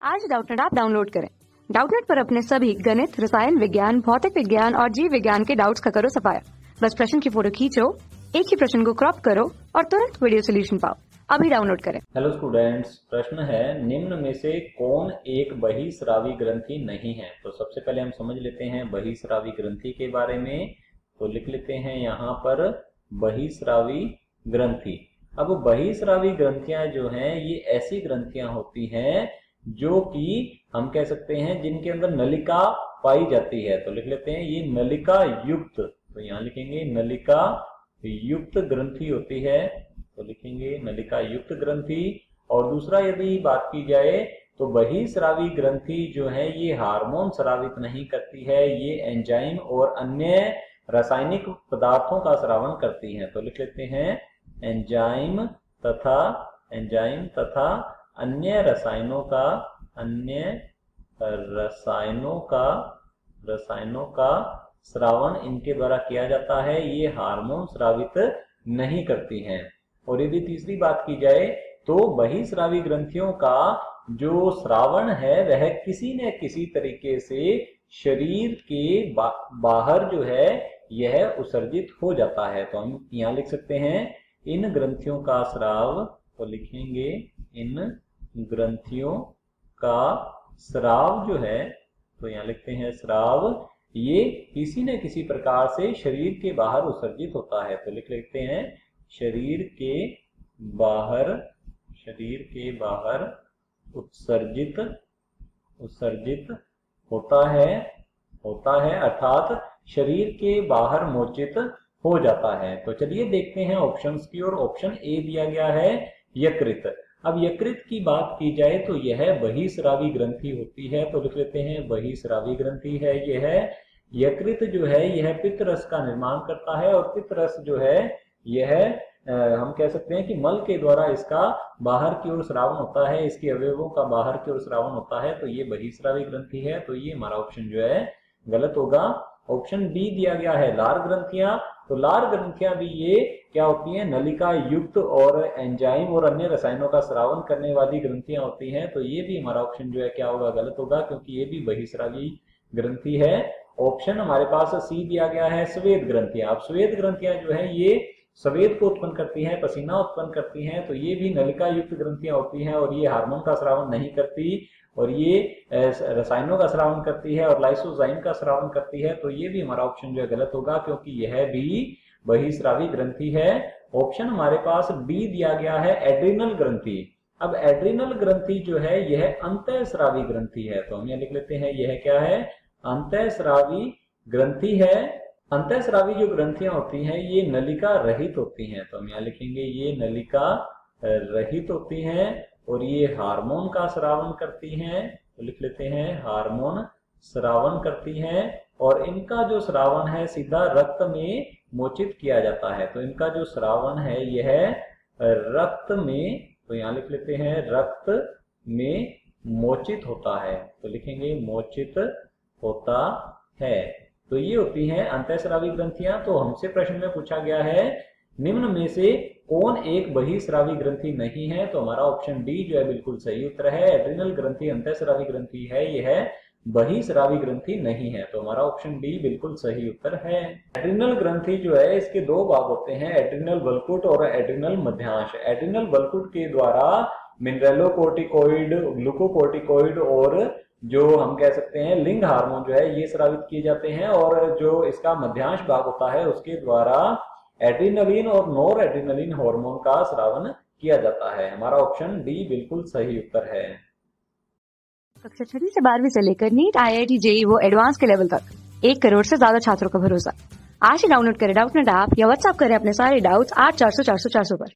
आज Doubtnut app download करें। Doubtnut पर अपने सभी गणित, रसायन विज्ञान, भौतिक विज्ञान और जीव विज्ञान के डाउट्स का करो सफाया। बस प्रश्न की फोटो खींचो, एक ही प्रश्न को क्रॉप करो और तुरंत वीडियो सोल्यूशन पाओ। अभी डाउनलोड करें। हेलो स्टूडेंट्स, प्रश्न है निम्न में से कौन एक बहिस्रावी ग्रंथि नहीं है। तो सबसे पहले हम समझ लेते हैं बहिस्रावी ग्रंथि के बारे में। तो लिख लेते हैं यहाँ पर बहिस्रावी ग्रंथि। अब बहिस्रावी ग्रंथियां जो हैं ये ऐसी ग्रंथियां होती हैं जो कि हम कह सकते हैं जिनके अंदर नलिका पाई जाती है। तो लिख लेते हैं ये नलिका युक्त, तो यहाँ लिखेंगे नलिका युक्त ग्रंथि होती है। तो लिखेंगे नलिका युक्त ग्रंथि। और दूसरा यदि बात की जाए तो बहिस्रावी ग्रंथि जो है ये हार्मोन स्रावित नहीं करती है, ये एंजाइम और अन्य रासायनिक पदार्थों का स्रावन करती है। तो लिख लेते हैं एंजाइम तथा अन्य रसायनों का स्रावन इनके द्वारा किया जाता है, ये हार्मोन स्रावित नहीं करती हैं। और यदि तीसरी बात की जाए तो बहिस्रावी ग्रंथियों का जो स्रावन है वह किसी न किसी तरीके से शरीर के बाहर जो है यह उत्सर्जित हो जाता है। तो हम यहाँ लिख सकते हैं इन ग्रंथियों का स्राव। तो लिखेंगे इन ग्रंथियों का स्राव जो है, तो यहाँ लिखते हैं स्राव, ये किसी न किसी प्रकार से शरीर के बाहर उत्सर्जित होता है। तो लिख लेते हैं शरीर के बाहर उत्सर्जित होता है अर्थात शरीर के बाहर मोचित हो जाता है। तो चलिए देखते हैं ऑप्शंस की ओर। ऑप्शन ए दिया गया है यकृत। अब यकृत की बात की जाए तो यह बहिस्रावी ग्रंथि होती है। तो लिख लेते हैं बहिस्रावी ग्रंथि है यह। यकृत जो है यह पित्त रस का निर्माण करता है और पित्त रस जो है यह हम कह सकते हैं कि मल के द्वारा इसका बाहर की ओर स्रावन होता है, इसके अवयवों का बाहर की ओर स्रावन होता है। तो ये बहिस्रावी ग्रंथि है। तो ये हमारा ऑप्शन जो है गलत होगा। ऑप्शन बी दिया गया है लार ग्रंथियां। तो लार ग्रंथियां भी ये क्या होती हैं, नलिका युक्त और एंजाइम और अन्य रसायनों का स्रावन करने वाली ग्रंथियां होती हैं। तो ये भी हमारा ऑप्शन जो है क्या होगा, गलत होगा, क्योंकि ये भी बहिस्रावी ग्रंथि है। ऑप्शन हमारे पास सी दिया गया है स्वेद ग्रंथियां। अब स्वेद ग्रंथियां जो है ये स्वेद को उत्पन्न करती हैं, पसीना उत्पन्न करती हैं। तो ये भी नलिका युक्त ग्रंथियां होती हैं और ये हार्मोन का स्रावन नहीं करती और ये रसायनों का स्रावन करती है और लाइसोजाइम का स्रावन करती है। तो ये भी हमारा ऑप्शन जो है गलत होगा, क्योंकि यह भी बहिस्रावी ग्रंथि है। ऑप्शन हमारे पास बी दिया गया है एड्रिनल ग्रंथि। अब एड्रिनल ग्रंथि जो है यह अंतःस्रावी ग्रंथि है। तो हम यहाँ लिख लेते हैं यह क्या है, अंतःस्रावी ग्रंथि है। अंतःस्रावी जो ग्रंथियां होती हैं ये नलिका रहित होती हैं। तो हम यहाँ लिखेंगे ये नलिका रहित होती हैं और ये हार्मोन का स्रावन करती हैं। तो लिख लेते हैं हार्मोन स्रावन करती हैं और इनका जो स्रावन है सीधा रक्त में मोचित किया जाता है। तो इनका जो स्रावन है यह रक्त में, तो यहाँ लिख लेते हैं रक्त में मोचित होता है। तो लिखेंगे मोचित होता है। तो ये होती हैं अंतःस्रावी ग्रंथियां। तो हमसे प्रश्न में पूछा गया है निम्न में से कौन एक बहिस्रावी ग्रंथि नहीं है। तो हमारा ऑप्शन डी जो है बिल्कुल सही उत्तर है। एड्रिनल ग्रंथि अंतःस्रावी ग्रंथि है, यह बहिस्रावी ग्रंथि नहीं है। तो हमारा ऑप्शन डी बिल्कुल सही उत्तर है। एड्रिनल ग्रंथि जो है इसके दो भाग होते हैं, एड्रिनल वल्कुट और एड्रिनल मध्यांश। एड्रिनल वल्कुट के द्वारा मिनरलोकोर्टिकोइड, ग्लूकोकोर्टिकोइड और जो हम कह सकते हैं लिंग हार्मोन जो है ये स्रावित किए जाते हैं और जो इसका मध्यांश भाग होता है उसके द्वारा एड्रिनलिन और नॉर एड्रिनलिन हार्मोन का स्रावन किया जाता है। हमारा ऑप्शन डी बिल्कुल सही उत्तर है। कक्षा 6 से 12वीं से लेकर नीट, IIT, JEE वो एडवांस के लेवल तक 1 करोड़ से ज्यादा छात्रों का भरोसा। आज ही डाउनलोड करें डाउटनेट ऐप या व्हाट्सएप करें अपने सारे डाउट्स 8400 400 400 पर।